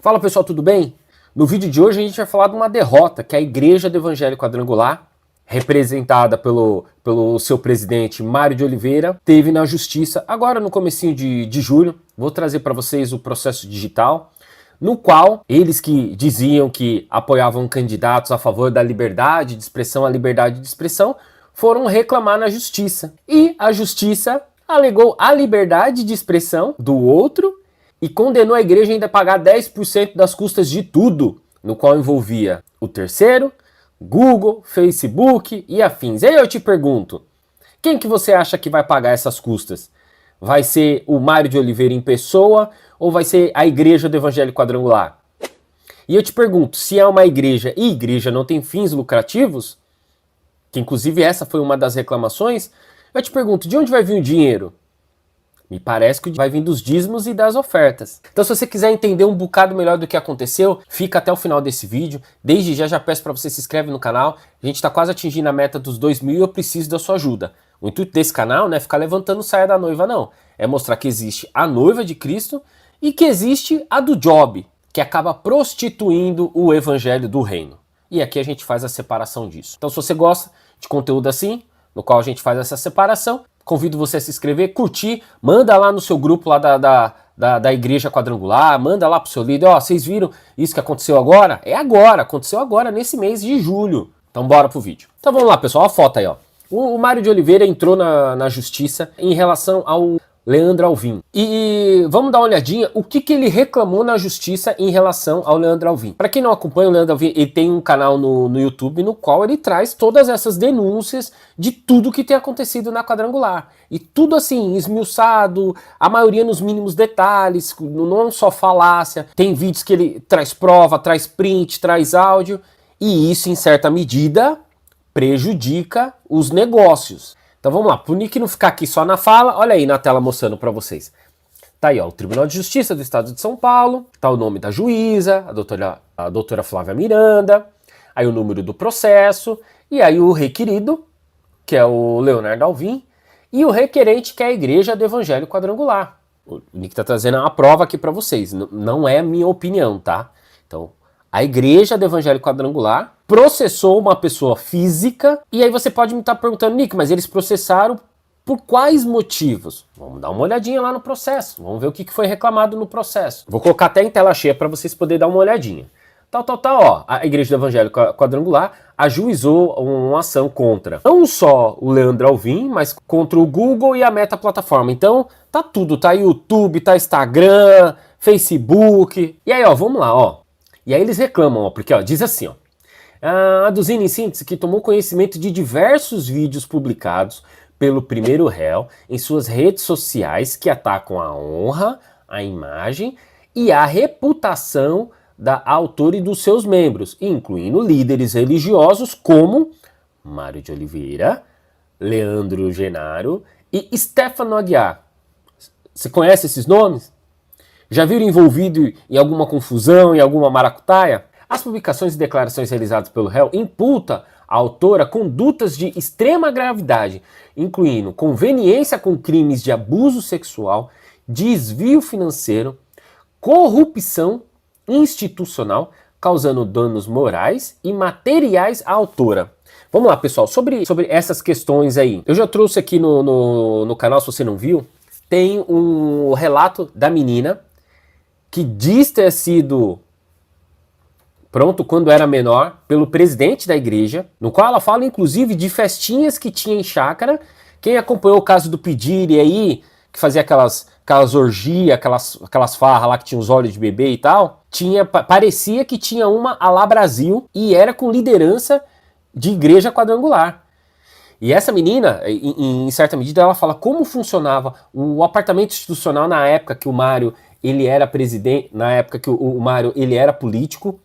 Fala pessoal, tudo bem? No vídeo de hoje a gente vai falar de uma derrota que a Igreja do Evangelho Quadrangular, representada pelo seu presidente Mário de Oliveira, teve na justiça agora no comecinho de julho. Vou trazer para vocês o processo digital, no qual eles que diziam que apoiavam candidatos a favor da liberdade de expressão, a liberdade de expressão, foram reclamar na justiça. E a justiça alegou a liberdade de expressão do outro e condenou a igreja ainda a pagar 10% das custas de tudo, no qual envolvia o terceiro, Google, Facebook e afins. E aí eu te pergunto, quem que você acha que vai pagar essas custas? Vai ser o Mário de Oliveira em pessoa ou vai ser a Igreja do Evangelho Quadrangular? E eu te pergunto, se é uma igreja e igreja não tem fins lucrativos, que inclusive essa foi uma das reclamações, eu te pergunto, de onde vai vir o dinheiro? Me parece que vai vir dos dízimos e das ofertas. Então se você quiser entender um bocado melhor do que aconteceu, fica até o final desse vídeo. Desde já peço para você se inscreve no canal. A gente está quase atingindo a meta dos 2.000 e eu preciso da sua ajuda. O intuito desse canal não é ficar levantando saia da noiva não. É mostrar que existe a noiva de Cristo e que existe a do job, que acaba prostituindo o evangelho do reino. E aqui a gente faz a separação disso. Então se você gosta de conteúdo assim, no qual a gente faz essa separação, convido você a se inscrever, curtir, manda lá no seu grupo lá da Igreja Quadrangular, manda lá pro seu líder, ó, vocês viram isso que aconteceu agora? É agora, aconteceu agora, nesse mês de julho. Então bora pro vídeo. Então vamos lá pessoal, olha a foto aí, ó. O Mário de Oliveira entrou na justiça em relação ao Leandro Alvim. E vamos dar uma olhadinha o que ele reclamou na justiça em relação ao Leandro Alvim. Para quem não acompanha o Leandro Alvim, ele tem um canal no YouTube no qual ele traz todas essas denúncias de tudo que tem acontecido na Quadrangular. E tudo assim, esmiuçado, a maioria nos mínimos detalhes, não só falácia. Tem vídeos que ele traz prova, traz print, traz áudio. E isso, em certa medida, prejudica os negócios. Então vamos lá, pro Nick não ficar aqui só na fala, olha aí na tela mostrando para vocês. Tá aí ó, o Tribunal de Justiça do Estado de São Paulo, tá o nome da juíza, a doutora Flávia Miranda, aí o número do processo, e aí o requerido, que é o Leonardo Alvim, e o requerente, que é a Igreja do Evangelho Quadrangular. O Nick tá trazendo uma prova aqui para vocês, não é minha opinião, tá? Então, a Igreja do Evangelho Quadrangular processou uma pessoa física, e aí você pode me estar perguntando, Nick, mas eles processaram por quais motivos? Vamos dar uma olhadinha lá no processo, vamos ver o que foi reclamado no processo. Vou colocar até em tela cheia para vocês poderem dar uma olhadinha. Ó, a Igreja do Evangelho Quadrangular ajuizou uma ação contra não só o Leandro Alvim, mas contra o Google e a Meta plataforma. Então, tá tudo, tá YouTube, tá Instagram, Facebook, e aí ó, vamos lá, ó. E aí eles reclamam, ó, porque ó, diz assim, ó, aduzindo em síntese que tomou conhecimento de diversos vídeos publicados pelo primeiro réu em suas redes sociais que atacam a honra, a imagem e a reputação da autora e dos seus membros, incluindo líderes religiosos como Mário de Oliveira, Leandro Genaro e Stefano Aguiar. Você conhece esses nomes? Já viram envolvido em alguma confusão, em alguma maracutaia? As publicações e declarações realizadas pelo réu imputam à autora condutas de extrema gravidade, incluindo conveniência com crimes de abuso sexual, desvio financeiro, corrupção institucional, causando danos morais e materiais à autora. Vamos lá, pessoal, sobre essas questões aí. Eu já trouxe aqui no canal, se você não viu, tem um relato da menina que diz ter sido pronto quando era menor pelo presidente da igreja, no qual ela fala inclusive de festinhas que tinha em chácara. Quem acompanhou o caso do Pediri aí, que fazia aquelas orgias, aquelas farras lá que tinha os olhos de bebê e tal, parecia que tinha uma a lá Brasil e era com liderança de Igreja Quadrangular. E essa menina, em certa medida, ela fala como funcionava o apartamento institucional na época que o Mário ele era presidente, na época que o Mário ele era político,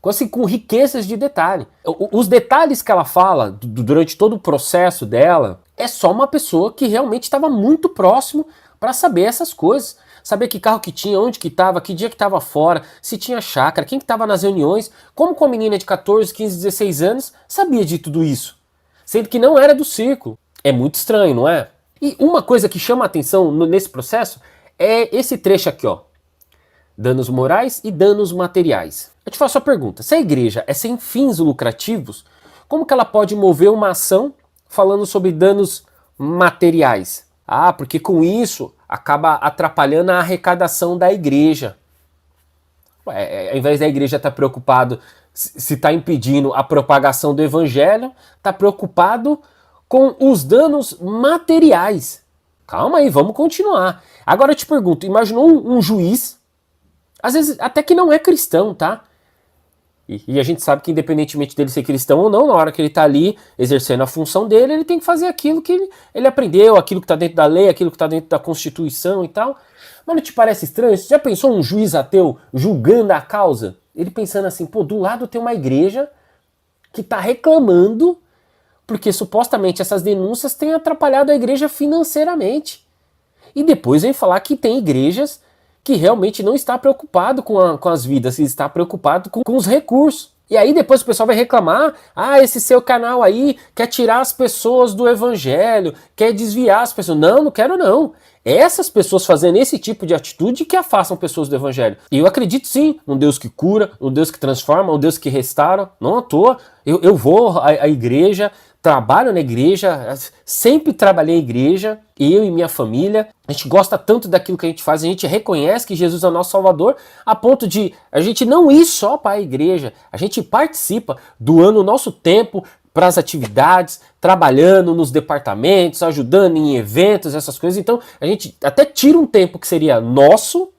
assim, com riquezas de detalhe. Os detalhes que ela fala durante todo o processo dela é só uma pessoa que realmente estava muito próximo para saber essas coisas. Saber que carro que tinha, onde que estava, que dia que estava fora, se tinha chácara, quem que estava nas reuniões, como com a menina de 14, 15, 16 anos sabia de tudo isso. Sendo que não era do círculo. É muito estranho, não é? E uma coisa que chama a atenção nesse processo é esse trecho aqui, ó. danos morais e danos materiais. Eu te faço a pergunta, se a igreja é sem fins lucrativos, como que ela pode mover uma ação falando sobre danos materiais? Ah, porque com isso acaba atrapalhando a arrecadação da igreja. Ao invés da igreja estar preocupado se está impedindo a propagação do evangelho, está preocupado com os danos materiais. Calma aí, vamos continuar. Agora eu te pergunto, imaginou um juiz, às vezes até que não é cristão, tá? E a gente sabe que independentemente dele ser cristão ou não, na hora que ele está ali exercendo a função dele, ele tem que fazer aquilo que ele aprendeu, aquilo que está dentro da lei, aquilo que está dentro da Constituição e tal. Mas não te parece estranho? Você já pensou um juiz ateu julgando a causa? Ele pensando assim, pô, do lado tem uma igreja que está reclamando porque supostamente essas denúncias têm atrapalhado a igreja financeiramente. E depois vem falar que tem igrejas que realmente não está preocupado com as vidas, está preocupado com os recursos. E aí depois o pessoal vai reclamar, esse seu canal aí quer tirar as pessoas do evangelho, quer desviar as pessoas. Não, não quero não. Essas pessoas fazendo esse tipo de atitude que afastam pessoas do evangelho. E eu acredito sim num Deus que cura, num Deus que transforma, um Deus que restaura. Não à toa, eu vou à igreja, trabalho na igreja, sempre trabalhei em igreja, eu e minha família. A gente gosta tanto daquilo que a gente faz, a gente reconhece que Jesus é o nosso Salvador, a ponto de a gente não ir só para a igreja, a gente participa, doando o nosso tempo para as atividades, trabalhando nos departamentos, ajudando em eventos, essas coisas. Então a gente até tira um tempo que seria nosso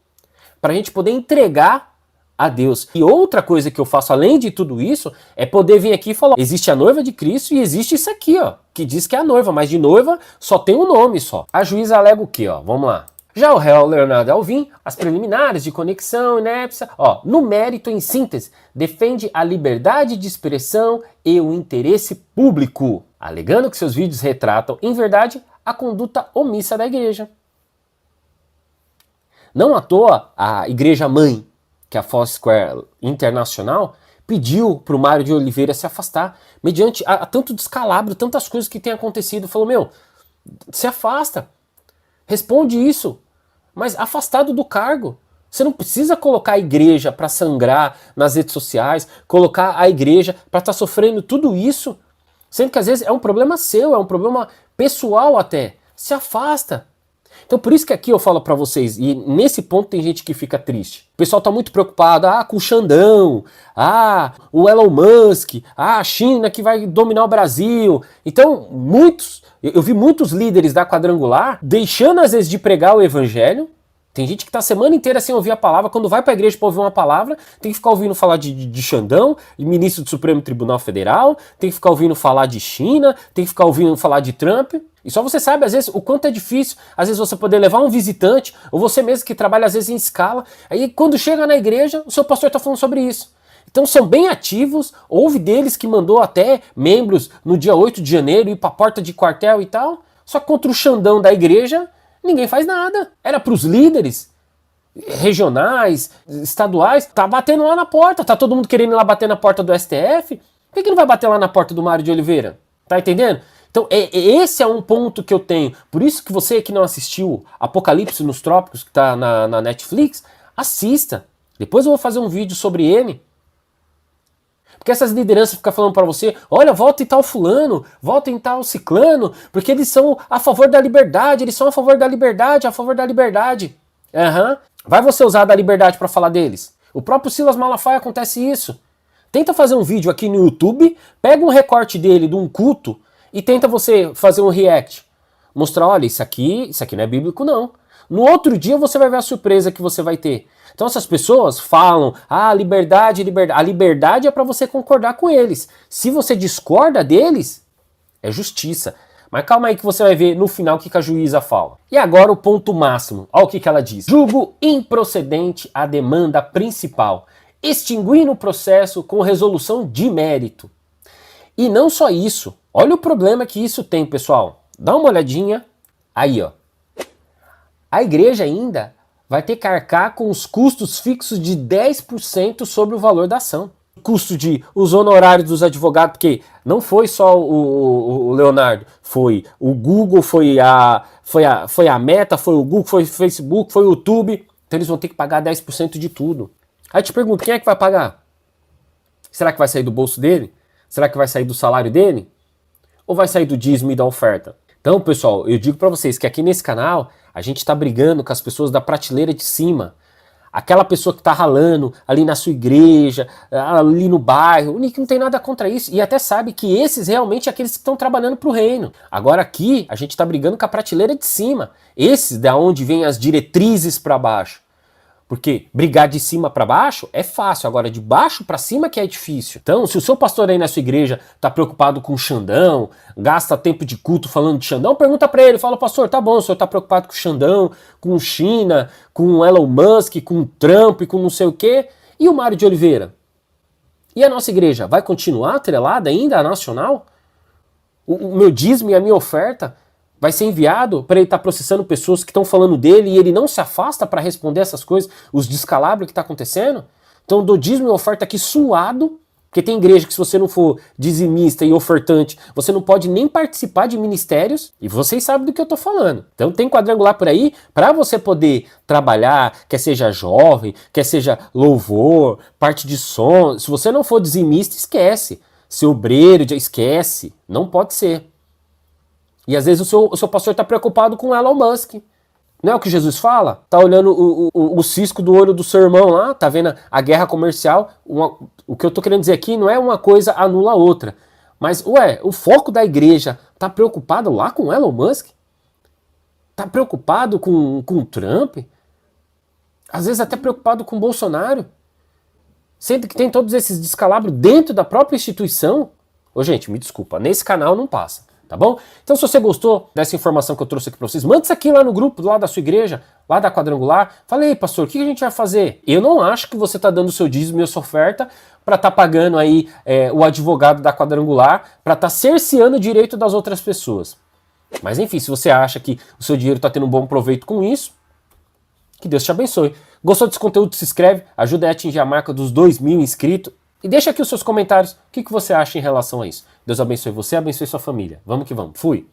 para a gente poder entregar a Deus. E outra coisa que eu faço além de tudo isso é poder vir aqui e falar, existe a noiva de Cristo e existe isso aqui, ó, que diz que é a noiva, mas de noiva só tem um nome só. A juíza alega o quê, ó? Vamos lá. Já o réu Leonardo Alvim, as preliminares de conexão, inépcia, ó, no mérito, em síntese, defende a liberdade de expressão e o interesse público, alegando que seus vídeos retratam, em verdade, a conduta omissa da igreja. Não à toa, a igreja mãe, que a Foursquare Internacional, pediu para o Mário de Oliveira se afastar, mediante a tanto descalabro, tantas coisas que tem acontecido. Falou, meu, se afasta, responde isso, mas afastado do cargo. Você não precisa colocar a igreja para sangrar nas redes sociais, colocar a igreja para estar sofrendo tudo isso, sendo que às vezes é um problema seu, é um problema pessoal até. Se afasta. Então por isso que aqui eu falo para vocês, e nesse ponto tem gente que fica triste. O pessoal tá muito preocupado, com o Xandão, o Elon Musk, a China que vai dominar o Brasil. Então eu vi muitos líderes da Quadrangular deixando às vezes de pregar o evangelho. Tem gente que tá a semana inteira sem ouvir a palavra, quando vai pra igreja pra ouvir uma palavra, tem que ficar ouvindo falar de Xandão, ministro do Supremo Tribunal Federal, tem que ficar ouvindo falar de China, tem que ficar ouvindo falar de Trump. E só você sabe, às vezes, o quanto é difícil, às vezes, você poder levar um visitante, ou você mesmo que trabalha, às vezes, em escala. Aí, quando chega na igreja, o seu pastor tá falando sobre isso. Então, são bem ativos, houve deles que mandou até membros no dia 8 de janeiro ir pra porta de quartel e tal, só que contra o Xandão da igreja, ninguém faz nada. Era para os líderes regionais, estaduais, tá batendo lá na porta, tá todo mundo querendo ir lá bater na porta do STF, por que não vai bater lá na porta do Mário de Oliveira? Tá entendendo? Então esse é um ponto que eu tenho, por isso que você que não assistiu Apocalipse nos Trópicos, que tá na Netflix, assista, depois eu vou fazer um vídeo sobre ele. Porque essas lideranças ficam falando para você, olha, vota em tal fulano, vota em tal ciclano, porque eles são a favor da liberdade, eles são a favor da liberdade, a favor da liberdade. Vai você usar da liberdade para falar deles? O próprio Silas Malafaia acontece isso. Tenta fazer um vídeo aqui no YouTube, pega um recorte dele de um culto e tenta você fazer um react. Mostrar, olha, isso aqui não é bíblico não. No outro dia você vai ver a surpresa que você vai ter. Então essas pessoas falam, liberdade, liberdade. A liberdade é para você concordar com eles. Se você discorda deles, é justiça. Mas calma aí que você vai ver no final o que a juíza fala. E agora o ponto máximo. Olha o que ela diz. Julgo improcedente a demanda principal, extinguindo o processo com resolução de mérito. E não só isso. Olha o problema que isso tem, pessoal. Dá uma olhadinha. Aí, ó. A igreja ainda vai ter que arcar com os custos fixos de 10% sobre o valor da ação. O custo de os honorários dos advogados, porque não foi só o Leonardo, foi o Google, foi a Meta, foi o Google, foi o Facebook, foi o YouTube, Então eles vão ter que pagar 10% de tudo. Aí eu te pergunto, quem é que vai pagar? Será que vai sair do bolso dele? Será que vai sair do salário dele? Ou vai sair do dízimo e da oferta? Então, pessoal, eu digo para vocês que aqui nesse canal a gente tá brigando com as pessoas da prateleira de cima. Aquela pessoa que tá ralando ali na sua igreja, ali no bairro, o Nick não tem nada contra isso. E até sabe que esses realmente é aqueles que estão trabalhando pro reino. Agora aqui a gente tá brigando com a prateleira de cima. Esses da onde vem as diretrizes para baixo. Porque brigar de cima para baixo é fácil, agora de baixo para cima que é difícil. Então, se o seu pastor aí na sua igreja tá preocupado com o Xandão, gasta tempo de culto falando de Xandão, pergunta para ele, fala, pastor, tá bom, o senhor tá preocupado com o Xandão, com o China, com o Elon Musk, com o Trump, com não sei o quê, e o Mário de Oliveira? E a nossa igreja vai continuar atrelada ainda à nacional? O meu dízimo e a minha oferta vai ser enviado para ele estar processando pessoas que estão falando dele e ele não se afasta para responder essas coisas, os descalabros que está acontecendo? Então, do dízimo e oferta aqui suado, porque tem igreja que se você não for dizimista e ofertante, você não pode nem participar de ministérios, e vocês sabem do que eu estou falando. Então tem quadrangular por aí para você poder trabalhar, quer seja jovem, quer seja louvor, parte de som. Se você não for dizimista, esquece. Ser obreiro, esquece. Não pode ser. E às vezes o seu pastor está preocupado com Elon Musk. Não é o que Jesus fala? Tá olhando o cisco do olho do seu irmão lá, tá vendo a guerra comercial. O que eu tô querendo dizer aqui não é uma coisa anula a outra. Mas, o foco da igreja tá preocupado lá com Elon Musk? Tá preocupado com Trump? Às vezes até preocupado com Bolsonaro? Sendo que tem todos esses descalabros dentro da própria instituição? Ô, gente, me desculpa, nesse canal não passa. Tá bom? Então se você gostou dessa informação que eu trouxe aqui para vocês, manda isso aqui lá no grupo, lá da sua igreja, lá da Quadrangular. Fala aí, pastor, o que a gente vai fazer? Eu não acho que você está dando o seu dízimo e a sua oferta para estar pagando aí o advogado da Quadrangular, para estar cerceando o direito das outras pessoas. Mas enfim, se você acha que o seu dinheiro está tendo um bom proveito com isso, que Deus te abençoe. Gostou desse conteúdo? Se inscreve, ajuda a atingir a marca dos 2.000 inscritos. E deixa aqui os seus comentários, o que você acha em relação a isso. Deus abençoe você, abençoe sua família. Vamos que vamos. Fui!